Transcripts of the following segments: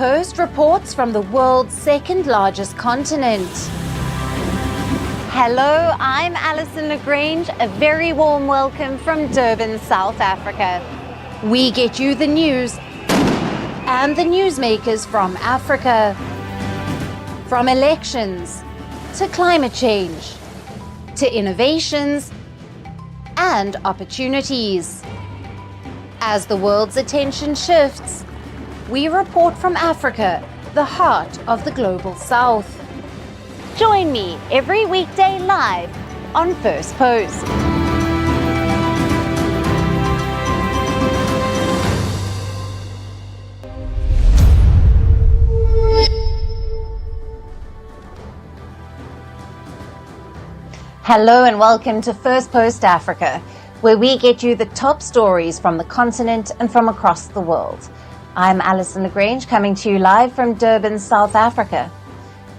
Firstpost reports from the world's second largest continent. Hello, I'm Alison LaGrange. A very warm welcome from Durban, South Africa. We get you the news and the newsmakers from Africa. From elections to climate change to innovations and opportunities. As the world's attention shifts, we report from Africa, the heart of the global south. Join me every weekday live on Firstpost. Hello and welcome to Firstpost Africa, where we get you the top stories from the continent and from across the world. I'm Alison LaGrange, coming to you live from Durban, South Africa.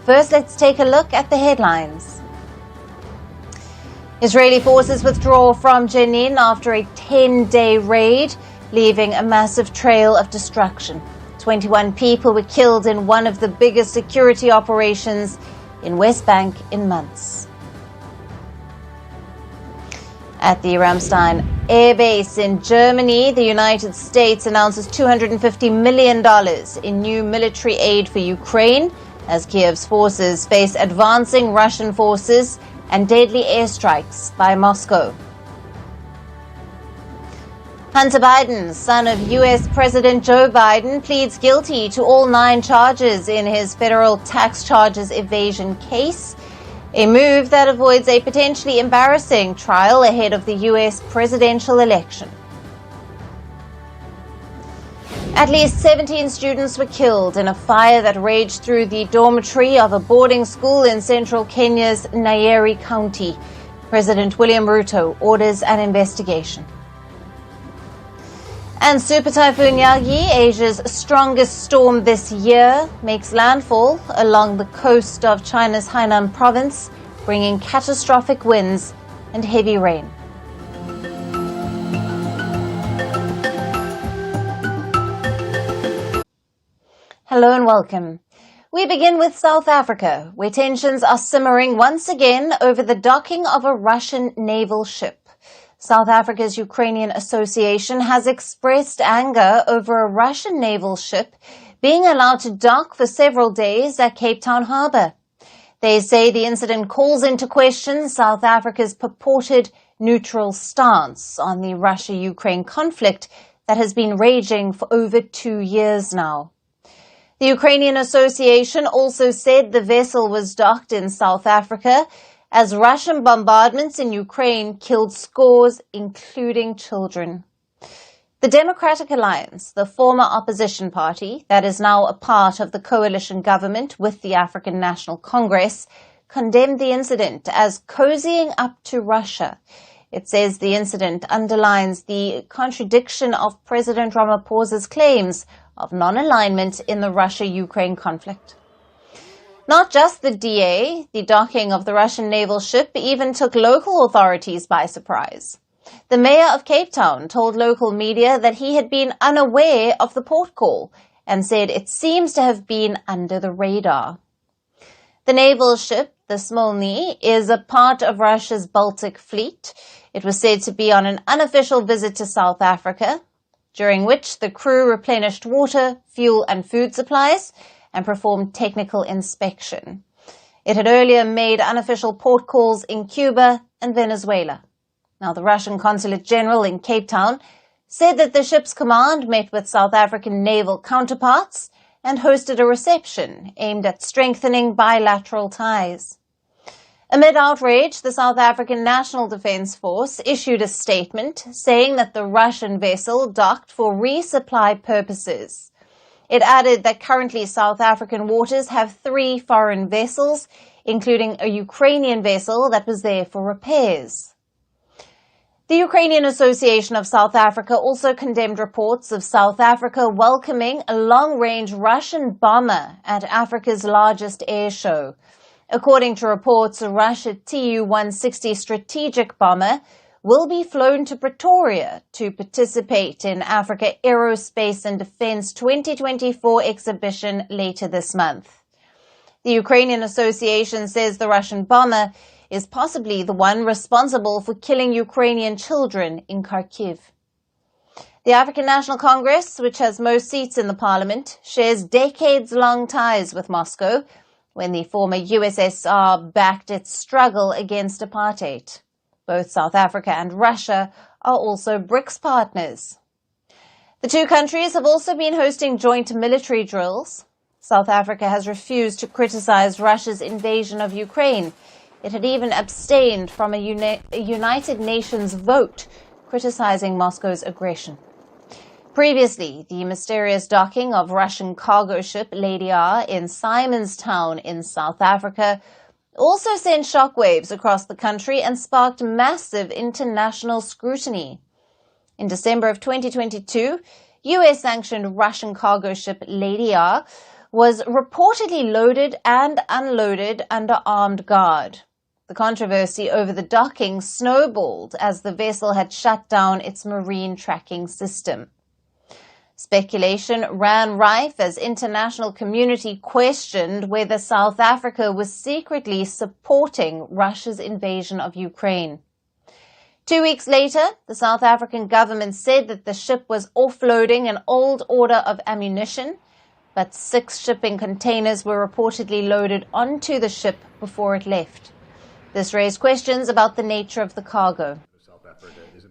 First, let's take a look at the headlines. Israeli forces withdraw from Jenin after a 10-day raid, leaving a massive trail of destruction. 21 people were killed in one of the biggest security operations in West Bank in months. At the Ramstein Air Base in Germany, the United States announces $250 million in new military aid for Ukraine as Kiev's forces face advancing Russian forces and deadly airstrikes by Moscow. Hunter Biden, son of U.S. President Joe Biden, pleads guilty to all 9 charges in his federal tax charges evasion case. A move that avoids a potentially embarrassing trial ahead of the U.S. presidential election. At least 17 students were killed in a fire that raged through the dormitory of a boarding school in central Kenya's Nyeri County. President William Ruto orders an investigation. And Super Typhoon Yagi, Asia's strongest storm this year, makes landfall along the coast of China's Hainan province, bringing catastrophic winds and heavy rain. Hello and welcome. We begin with South Africa, where tensions are simmering once again over the docking of a Russian naval ship. South Africa's Ukrainian Association has expressed anger over a Russian naval ship being allowed to dock for several days at Cape Town harbour. They say the incident calls into question South Africa's purported neutral stance on the Russia-Ukraine conflict that has been raging for over 2 years now. The Ukrainian Association also said the vessel was docked in South Africa as Russian bombardments in Ukraine killed scores, including children. The Democratic Alliance, the former opposition party that is now a part of the coalition government with the African National Congress, condemned the incident as cosying up to Russia. It says the incident underlines the contradiction of President Ramaphosa's claims of non-alignment in the Russia-Ukraine conflict. Not just the DA, the docking of the Russian naval ship even took local authorities by surprise. The mayor of Cape Town told local media that he had been unaware of the port call and said it seems to have been under the radar. The naval ship, the Smolny, is a part of Russia's Baltic fleet. It was said to be on an unofficial visit to South Africa, during which the crew replenished water, fuel and food supplies and performed technical inspection. It had earlier made unofficial port calls in Cuba and Venezuela. Now, the Russian Consulate General in Cape Town said that the ship's command met with South African naval counterparts and hosted a reception aimed at strengthening bilateral ties. Amid outrage, the South African National Defence Force issued a statement saying that the Russian vessel docked for resupply purposes. It added that currently South African waters have 3 foreign vessels, including a Ukrainian vessel that was there for repairs. The Ukrainian Association of South Africa also condemned reports of South Africa welcoming a long-range Russian bomber at Africa's largest air show. According to reports, a Russia Tu-160 strategic bomber will be flown to Pretoria to participate in Africa Aerospace and Defence 2024 exhibition later this month. The Ukrainian Association says the Russian bomber is possibly the one responsible for killing Ukrainian children in Kharkiv. The African National Congress, which has most seats in the parliament, shares decades-long ties with Moscow when the former USSR backed its struggle against apartheid. Both South Africa and Russia are also BRICS partners. The two countries have also been hosting joint military drills. South Africa has refused to criticize Russia's invasion of Ukraine. It had even abstained from a United Nations vote criticizing Moscow's aggression. Previously, the mysterious docking of Russian cargo ship Lady R in Simonstown in South Africa also sent shockwaves across the country and sparked massive international scrutiny. In December of 2022, US-sanctioned Russian cargo ship Lady R was reportedly loaded and unloaded under armed guard. The controversy over the docking snowballed as the vessel had shut down its marine tracking system. Speculation ran rife as international community questioned whether South Africa was secretly supporting Russia's invasion of Ukraine. 2 weeks later, the South African government said that the ship was offloading an old order of ammunition, but 6 shipping containers were reportedly loaded onto the ship before it left. This raised questions about the nature of the cargo.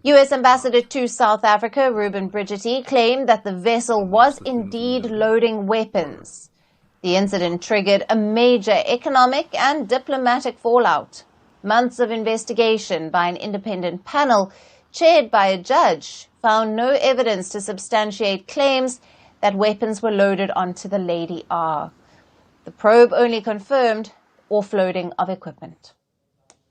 U.S. Ambassador to South Africa, Ruben Brigitte, claimed that the vessel was indeed loading weapons. The incident triggered a major economic and diplomatic fallout. Months of investigation by an independent panel, chaired by a judge, found no evidence to substantiate claims that weapons were loaded onto the Lady R. The probe only confirmed offloading of equipment.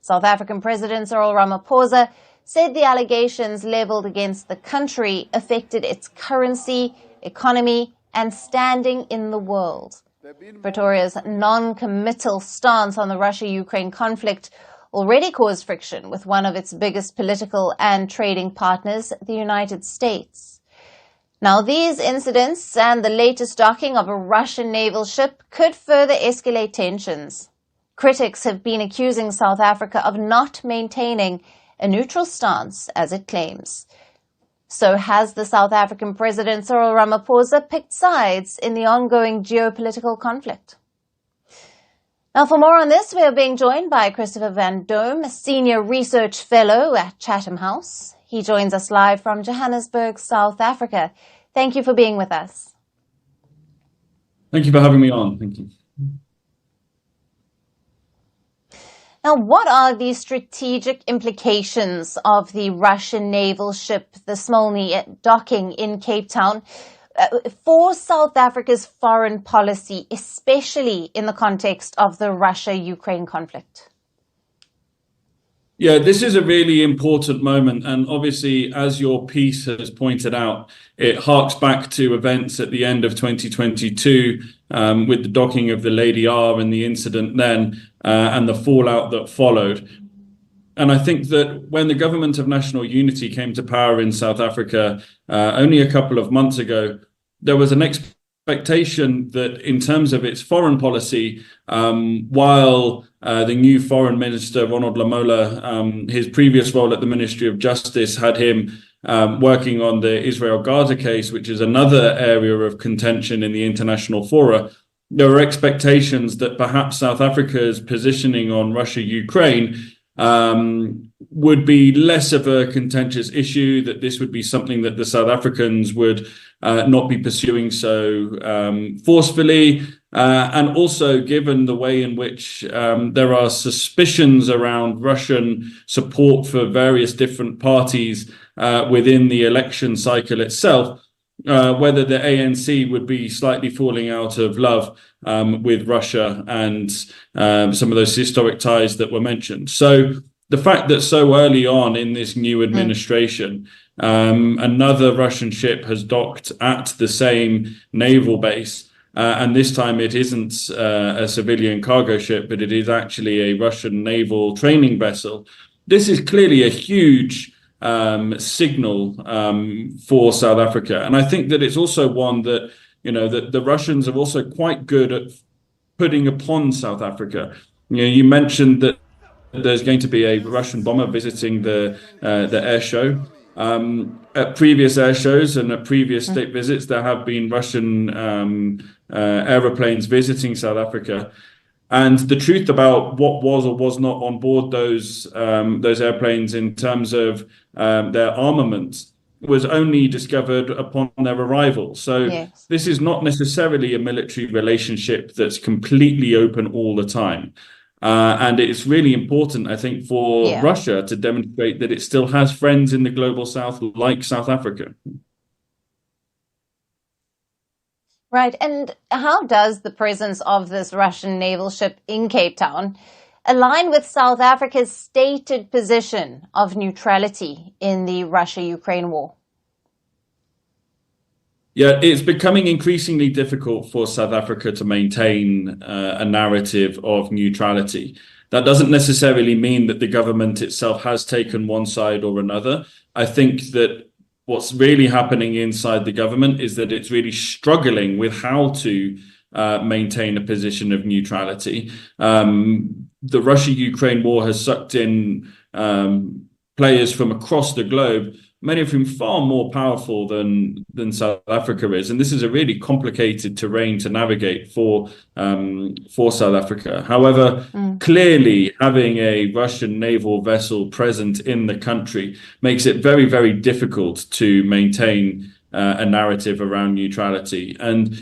South African President Cyril Ramaphosa said the allegations leveled against the country affected its currency, economy, and standing in the world. Pretoria's non-committal stance on the Russia-Ukraine conflict already caused friction with one of its biggest political and trading partners, the United States. Now, these incidents and the latest docking of a Russian naval ship could further escalate tensions. Critics have been accusing South Africa of not maintaining a neutral stance, as it claims. So has the South African President Cyril Ramaphosa picked sides in the ongoing geopolitical conflict? Now, for more on this, we are being joined by Christopher Van Dome, a Senior Research Fellow at Chatham House. He joins us live from Johannesburg, South Africa. Thank you for being with us. Thank you for having me on. Thank you. Now, what are the strategic implications of the Russian naval ship, the Smolny, docking in Cape Town for South Africa's foreign policy, especially in the context of the Russia-Ukraine conflict? Yeah, this is a really important moment. And obviously, as your piece has pointed out, it harks back to events at the end of 2022 with the docking of the Lady R and the incident then and the fallout that followed. And I think that when the Government of National Unity came to power in South Africa only a couple of months ago, there was an expectation that in terms of its foreign policy, while the new foreign minister, Ronald Lamola, his previous role at the Ministry of Justice had him working on the Israel-Gaza case, which is another area of contention in the international fora, there were expectations that perhaps South Africa's positioning on Russia-Ukraine would be less of a contentious issue, that this would be something that the South Africans would not be pursuing so forcefully. And also, given the way in which there are suspicions around Russian support for various different parties within the election cycle itself, whether the ANC would be slightly falling out of love with Russia and some of those historic ties that were mentioned. So the fact that so early on in this new administration, another Russian ship has docked at the same naval base, and this time it isn't a civilian cargo ship, but it is actually a Russian naval training vessel, this is clearly a huge signal for South Africa. And I think that it's also one that, that the Russians are also quite good at putting upon South Africa. You mentioned that there's going to be a Russian bomber visiting the air show. At previous air shows and at previous state visits, there have been Russian aeroplanes visiting South Africa. And the truth about what was or was not on board those airplanes in terms of their armament was only discovered upon their arrival. So yes, this is not necessarily a military relationship that's completely open all the time. And it's really important, I think, for Russia to demonstrate that it still has friends in the global south like South Africa. Right. And how does the presence of this Russian naval ship in Cape Town align with South Africa's stated position of neutrality in the Russia-Ukraine war? Yeah, it's becoming increasingly difficult for South Africa to maintain a narrative of neutrality. That doesn't necessarily mean that the government itself has taken one side or another. I think that what's really happening inside the government is that it's really struggling with how to maintain a position of neutrality. The Russia-Ukraine war has sucked in players from across the globe, many of whom far more powerful than South Africa is. And this is a really complicated terrain to navigate for South Africa. However, clearly having a Russian naval vessel present in the country makes it very, very difficult to maintain a narrative around neutrality. And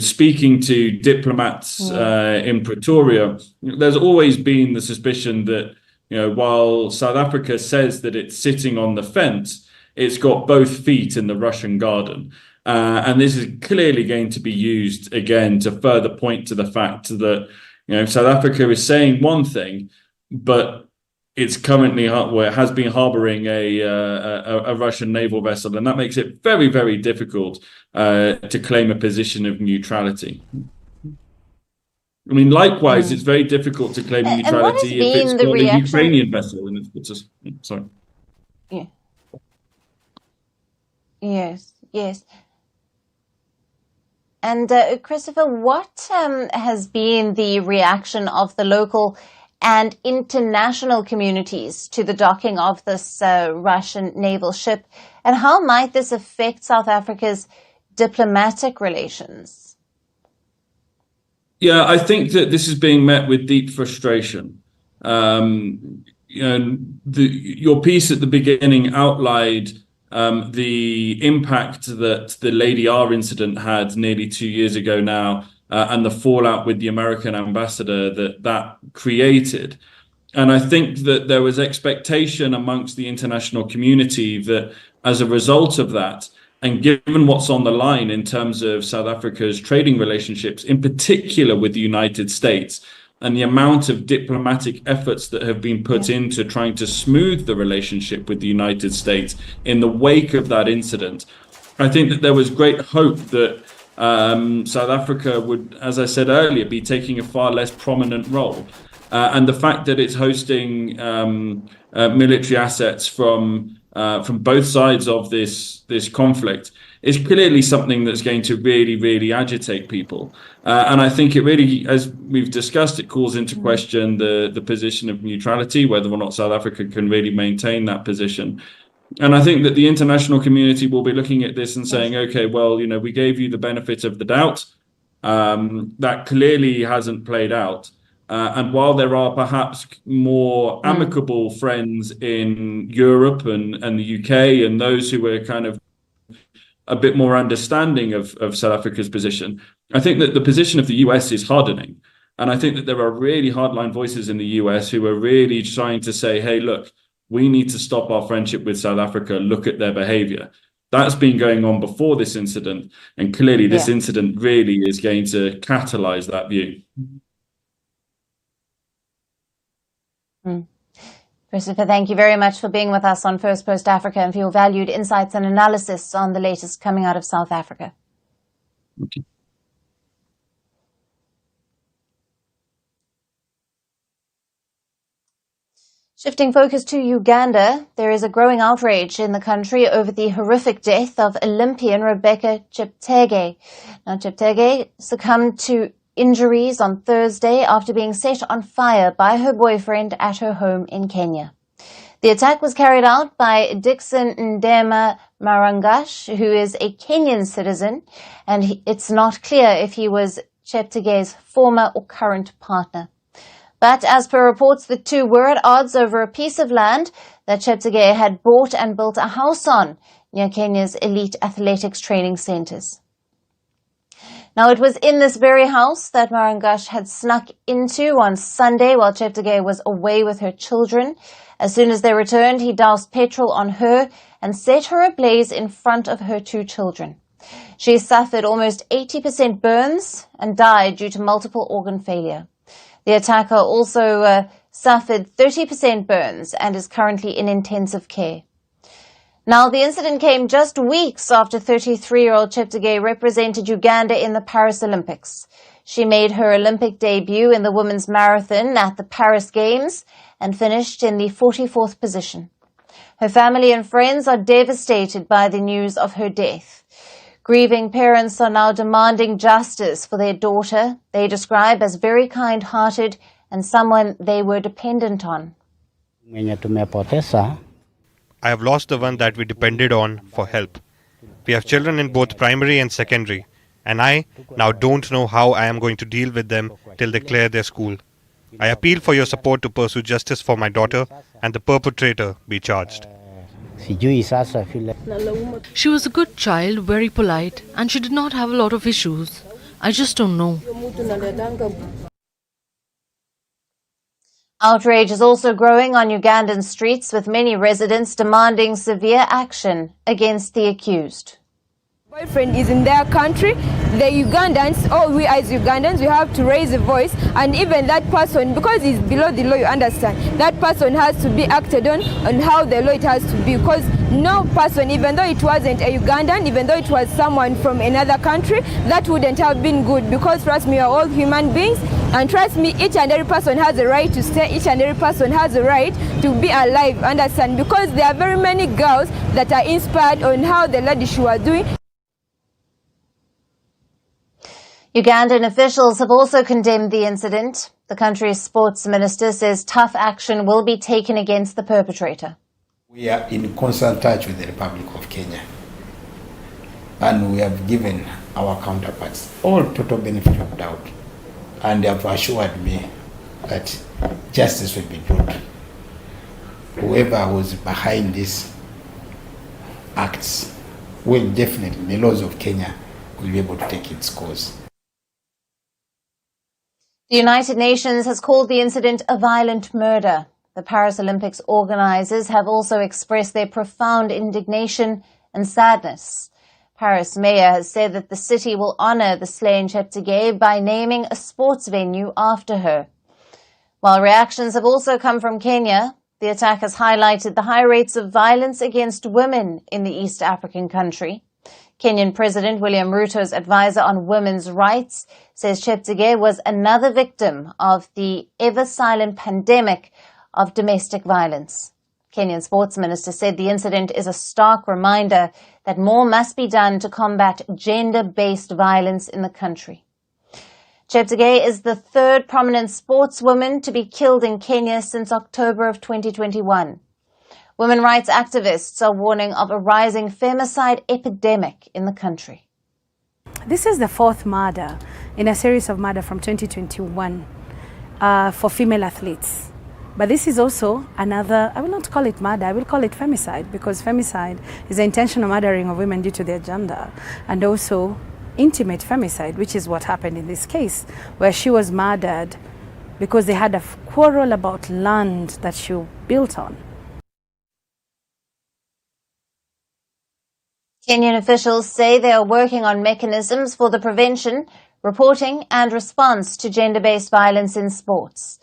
speaking to diplomats in Pretoria, there's always been the suspicion that, while South Africa says that it's sitting on the fence, it's got both feet in the Russian garden. And this is clearly going to be used again to further point to the fact that, South Africa is saying one thing, but it's currently, it has been harboring a Russian naval vessel. And that makes it very, very difficult to claim a position of neutrality. I mean, likewise, it's very difficult to claim neutrality if it's got a Ukrainian vessel. And it's just, sorry. Yeah. Yes, yes. And Christopher, what has been the reaction of the local and international communities to the docking of this Russian naval ship? And how might this affect South Africa's diplomatic relations? Yeah, I think that this is being met with deep frustration. Your piece at the beginning outlined the impact that the Lady R incident had nearly 2 years ago now, and the fallout with the American ambassador that created. And I think that there was expectation amongst the international community that as a result of that, and given what's on the line in terms of South Africa's trading relationships, in particular with the United States, and the amount of diplomatic efforts that have been put into trying to smooth the relationship with the United States in the wake of that incident, I think that there was great hope that South Africa would, as I said earlier, be taking a far less prominent role. And the fact that it's hosting military assets from both sides of this conflict is clearly something that's going to really, really agitate people. And I think it really, as we've discussed, it calls into question the position of neutrality, whether or not South Africa can really maintain that position. And I think that the international community will be looking at this and saying, okay, well, we gave you the benefit of the doubt. That clearly hasn't played out. And while there are perhaps more amicable friends in Europe and the UK and those who are kind of a bit more understanding of South Africa's position, I think that the position of the US is hardening. And I think that there are really hardline voices in the US who are really trying to say, hey, look, we need to stop our friendship with South Africa. Look at their behavior. That's been going on before this incident. And clearly this incident really is going to catalyze that view. Christopher, thank you very much for being with us on Firstpost Africa and for your valued insights and analysis on the latest coming out of South Africa. Okay. Shifting focus to Uganda, there is a growing outrage in the country over the horrific death of Olympian Rebecca Cheptegei. Now, Cheptegei succumbed to injuries on Thursday after being set on fire by her boyfriend at her home in Kenya. The attack was carried out by Dixon Ndema Marangash, who is a Kenyan citizen, and it's not clear if he was Cheptegei's former or current partner. But as per reports, the two were at odds over a piece of land that Cheptegei had bought and built a house on near Kenya's elite athletics training centres. Now, it was in this very house that Marangash had snuck into on Sunday while Cheptegei was away with her children. As soon as they returned, he doused petrol on her and set her ablaze in front of her two children. She suffered almost 80% burns and died due to multiple organ failure. The attacker also suffered 30% burns and is currently in intensive care. Now, the incident came just weeks after 33-year-old Cheptegei represented Uganda in the Paris Olympics. She made her Olympic debut in the women's marathon at the Paris Games and finished in the 44th position. Her family and friends are devastated by the news of her death. Grieving parents are now demanding justice for their daughter they describe as very kind-hearted and someone they were dependent on. I have lost the one that we depended on for help. We have children in both primary and secondary, and I now don't know how I am going to deal with them till they clear their school. I appeal for your support to pursue justice for my daughter and the perpetrator be charged. She was a good child, very polite, and she did not have a lot of issues. I just don't know. Outrage is also growing on Ugandan streets, with many residents demanding severe action against the accused. Boyfriend is in their country. The Ugandans, or we as Ugandans, we have to raise a voice, and even that person, because it's below the law, you understand, that person has to be acted on how the law it has to be, because no person, even though it wasn't a Ugandan, even though it was someone from another country, that wouldn't have been good, because trust me, we are all human beings, and trust me, each and every person has a right to stay, each and every person has a right to be alive, understand, because there are very many girls that are inspired on how the lady she was doing. Ugandan officials have also condemned the incident. The country's sports minister says tough action will be taken against the perpetrator. We are in constant touch with the Republic of Kenya, and we have given our counterparts all total benefit of doubt, and they have assured me that justice will be done. Whoever was behind these acts will definitely, the laws of Kenya will be able to take its course. The United Nations has called the incident a violent murder. The Paris Olympics organizers have also expressed their profound indignation and sadness. Paris mayor has said that the city will honor the slain Cheptegei by naming a sports venue after her. While reactions have also come from Kenya, the attack has highlighted the high rates of violence against women in the East African country. Kenyan President William Ruto's advisor on women's rights says Cheptegei was another victim of the ever-silent pandemic of domestic violence. Kenyan Sports Minister said the incident is a stark reminder that more must be done to combat gender-based violence in the country. Cheptegei is the third prominent sportswoman to be killed in Kenya since October of 2021. Women rights activists are warning of a rising femicide epidemic in the country. This is the fourth murder in a series of murders from 2021 for female athletes. But this is also another, I will not call it murder, I will call it femicide, because femicide is the intentional murdering of women due to their gender, and also intimate femicide, which is what happened in this case, where she was murdered because they had a quarrel about land that she built on. Kenyan officials say they are working on mechanisms for the prevention, reporting and response to gender-based violence in sports.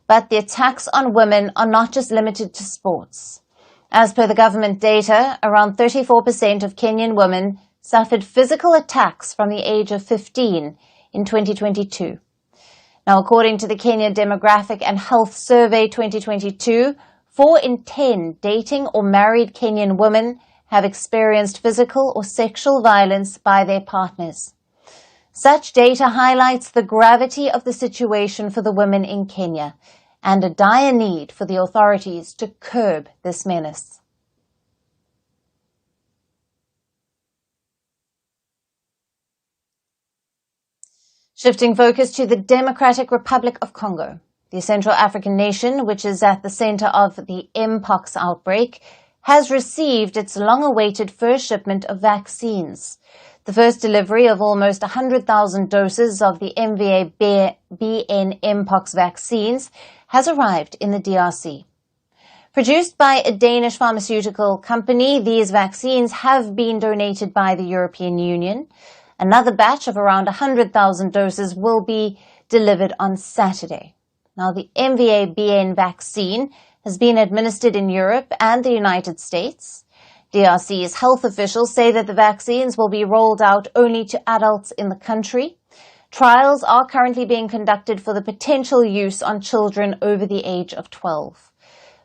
But the attacks on women are not just limited to sports. As per the government data, around 34% of Kenyan women suffered physical attacks from the age of 15 in 2022. Now, according to the Kenya Demographic and Health Survey 2022, 4 in 10 dating or married Kenyan women have experienced physical or sexual violence by their partners. Such data highlights the gravity of the situation for the women in Kenya and a dire need for the authorities to curb this menace. Shifting focus to the Democratic Republic of Congo. The Central African nation, which is at the center of the mpox outbreak, has received its long-awaited first shipment of vaccines. The first delivery of almost 100,000 doses of the MVA-BN mpox vaccines has arrived in the DRC. Produced by a Danish pharmaceutical company, these vaccines have been donated by the European Union. Another batch of around 100,000 doses will be delivered on Saturday. Now, the MVA-BN vaccine has been administered in Europe and the United States. DRC's health officials say that the vaccines will be rolled out only to adults in the country. Trials are currently being conducted for the potential use on children over the age of 12.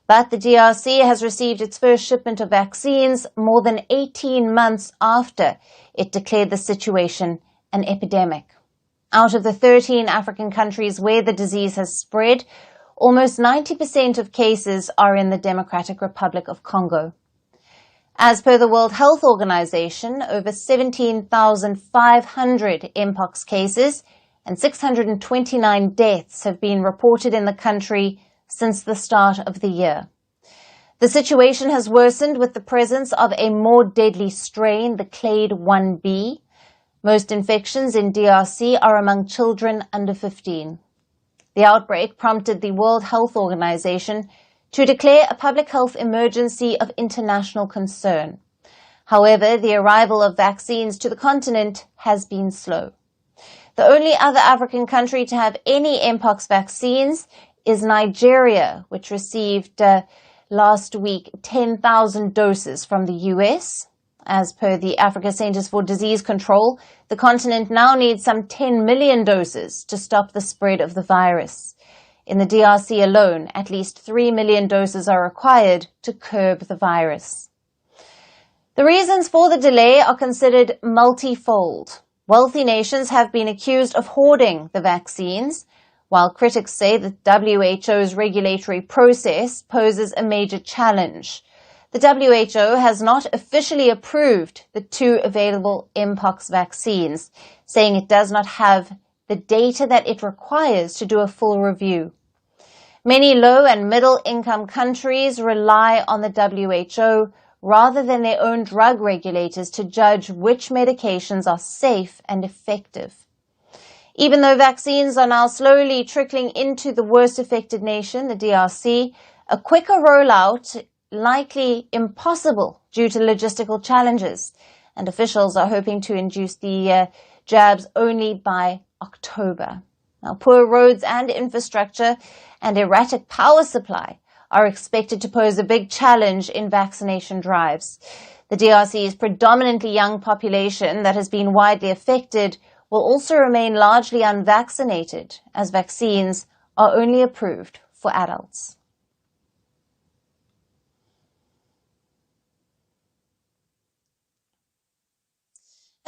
But the DRC has received its first shipment of vaccines more than 18 months after it declared the situation an epidemic. Out of the 13 African countries where the disease has spread, almost 90% of cases are in the Democratic Republic of Congo. As per the World Health Organization, over 17,500 mpox cases and 629 deaths have been reported in the country since the start of the year. The situation has worsened with the presence of a more deadly strain, the Clade 1b. Most infections in DRC are among children under 15. The outbreak prompted the World Health Organization to declare a public health emergency of international concern. However, the arrival of vaccines to the continent has been slow. The only other African country to have any mpox vaccines is Nigeria, which received last week 10,000 doses from the US. As per the Africa Centers for Disease Control, the continent now needs some 10 million doses to stop the spread of the virus. In the DRC alone, at least 3 million doses are required to curb the virus. The reasons for the delay are considered multifold. Wealthy nations have been accused of hoarding the vaccines, while critics say that WHO's regulatory process poses a major challenge. The WHO has not officially approved the 2 available mpox vaccines, saying it does not have the data that it requires to do a full review. Many low and middle income countries rely on the WHO rather than their own drug regulators to judge which medications are safe and effective. Even though vaccines are now slowly trickling into the worst affected nation, the DRC, a quicker rollout likely impossible due to logistical challenges, and officials are hoping to induce the jabs only by October. Now, poor roads and infrastructure and erratic power supply are expected to pose a big challenge in vaccination drives. The DRC's predominantly young population that has been widely affected will also remain largely unvaccinated, as vaccines are only approved for adults.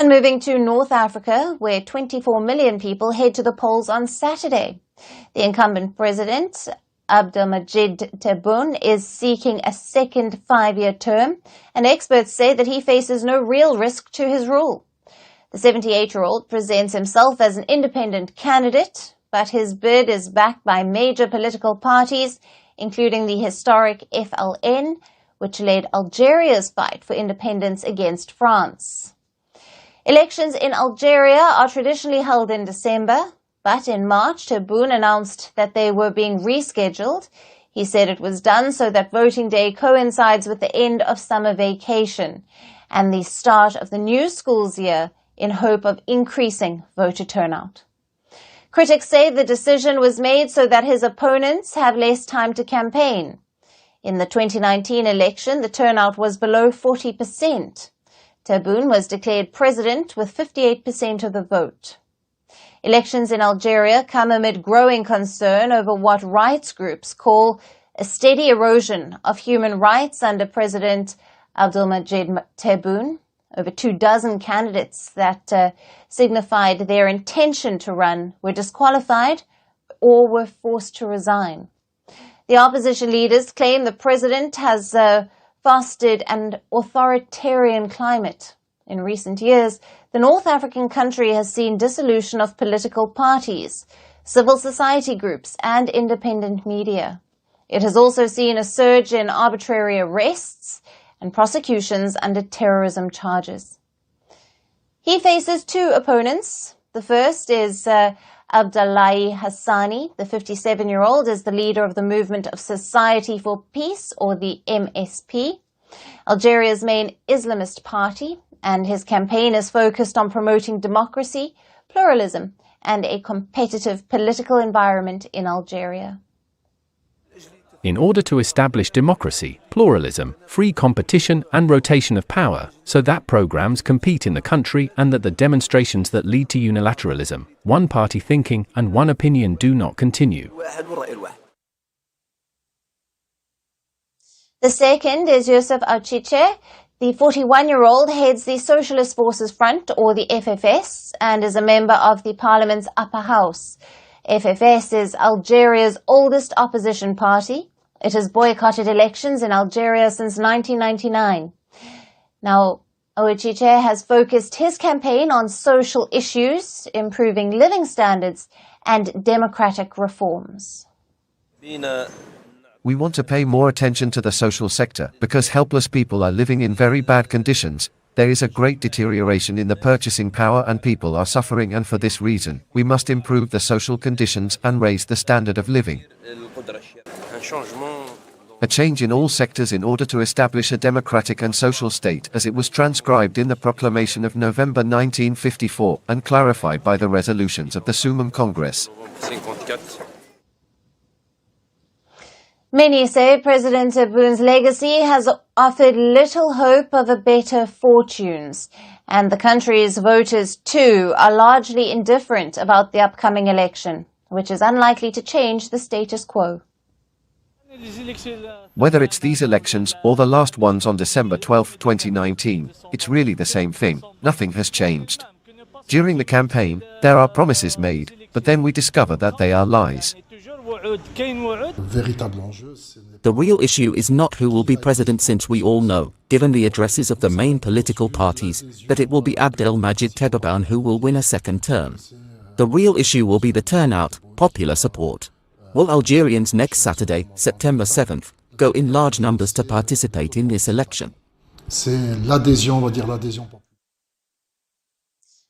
And moving to North Africa, where 24 million people head to the polls on Saturday. The incumbent president, Abdelmadjid Tebboune, is seeking a second 5-year term, and experts say that he faces no real risk to his rule. The 78-year-old presents himself as an independent candidate, but his bid is backed by major political parties, including the historic FLN, which led Algeria's fight for independence against France. Elections in Algeria are traditionally held in December, but in March, Tebboune announced that they were being rescheduled. He said it was done so that voting day coincides with the end of summer vacation and the start of the new school's year in hope of increasing voter turnout. Critics say the decision was made so that his opponents have less time to campaign. In the 2019 election, the turnout was below 40%. Tebboune was declared president with 58% of the vote. Elections in Algeria come amid growing concern over what rights groups call a steady erosion of human rights under President Abdelmadjid Tebboune. Over 24 candidates that signified their intention to run were disqualified or were forced to resign. The opposition leaders claim the president has fostered an authoritarian climate. In recent years, the North African country has seen dissolution of political parties, civil society groups, and independent media. It has also seen a surge in arbitrary arrests and prosecutions under terrorism charges. He faces two opponents. The first is Abdullahi Hassani. The 57-year-old is the leader of the Movement of Society for Peace, or the MSP, Algeria's main Islamist party, and his campaign is focused on promoting democracy, pluralism, and a competitive political environment in Algeria. In order to establish democracy, pluralism, free competition and rotation of power, so that programs compete in the country and that the demonstrations that lead to unilateralism, one-party thinking and one opinion do not continue. The second is Youssef Outraged. The 41-year-old heads the Socialist Forces Front, or the FFS, and is a member of the Parliament's upper house. FFS is Algeria's oldest opposition party. It has boycotted elections in Algeria since 1999. Now, Outraged has focused his campaign on social issues, improving living standards, and democratic reforms. We want to pay more attention to the social sector because helpless people are living in very bad conditions. There is a great deterioration in the purchasing power and people are suffering, and for this reason, we must improve the social conditions and raise the standard of living. A change in all sectors in order to establish a democratic and social state as it was transcribed in the proclamation of November 1954 and clarified by the resolutions of the Summum Congress. Many say President Tebboune's legacy has offered little hope of a better fortunes, and the country's voters, too, are largely indifferent about the upcoming election, which is unlikely to change the status quo. Whether it's these elections or the last ones on December 12, 2019, it's really the same thing. Nothing has changed. During the campaign, there are promises made, but then we discover that they are lies. The real issue is not who will be president, since we all know, given the addresses of the main political parties, that it will be Abdelmadjid Tebboune who will win a second term. The real issue will be the turnout, popular support. Will Algerians next Saturday, September 7th, go in large numbers to participate in this election?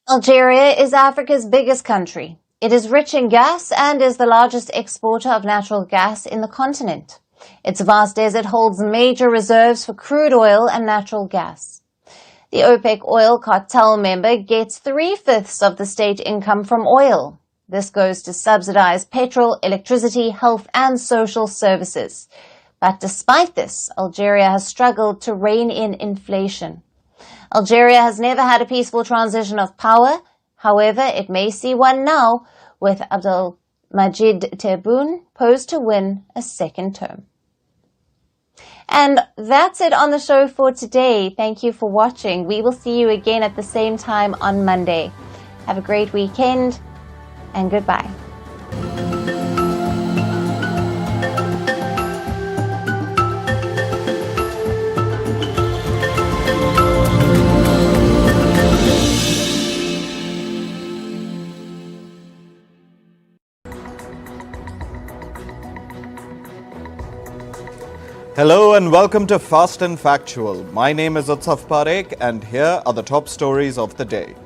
Algeria is Africa's biggest country. It is rich in gas and is the largest exporter of natural gas in the continent. Its vast desert holds major reserves for crude oil and natural gas. The OPEC oil cartel member gets 3/5 of the state income from oil. This goes to subsidize petrol, electricity, health and social services. But despite this, Algeria has struggled to rein in inflation. Algeria has never had a peaceful transition of power. However, it may see one now, with Abdelmadjid Tebboune posed to win a second term. And that's it on the show for today. Thank you for watching. We will see you again at the same time on Monday. Have a great weekend, and goodbye. Hello and welcome to Fast and Factual. My name is Utsaf Parekh and here are the top stories of the day.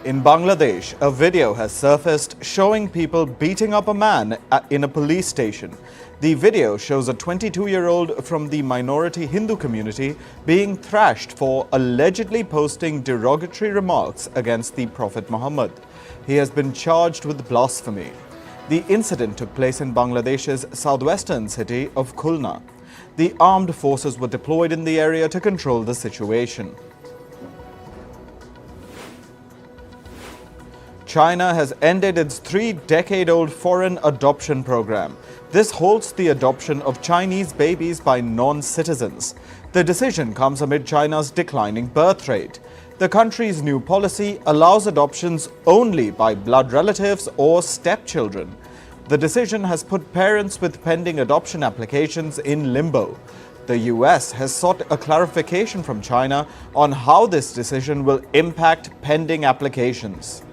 In Bangladesh, a video has surfaced showing people beating up a man in a police station. The video shows a 22-year-old from the minority Hindu community being thrashed for allegedly posting derogatory remarks against the Prophet Muhammad. He has been charged with blasphemy. The incident took place in Bangladesh's southwestern city of Khulna. The armed forces were deployed in the area to control the situation. China has ended its 3-decade-old foreign adoption program. This halts the adoption of Chinese babies by non-citizens. The decision comes amid China's declining birth rate. The country's new policy allows adoptions only by blood relatives or stepchildren. The decision has put parents with pending adoption applications in limbo. The US has sought a clarification from China on how this decision will impact pending applications.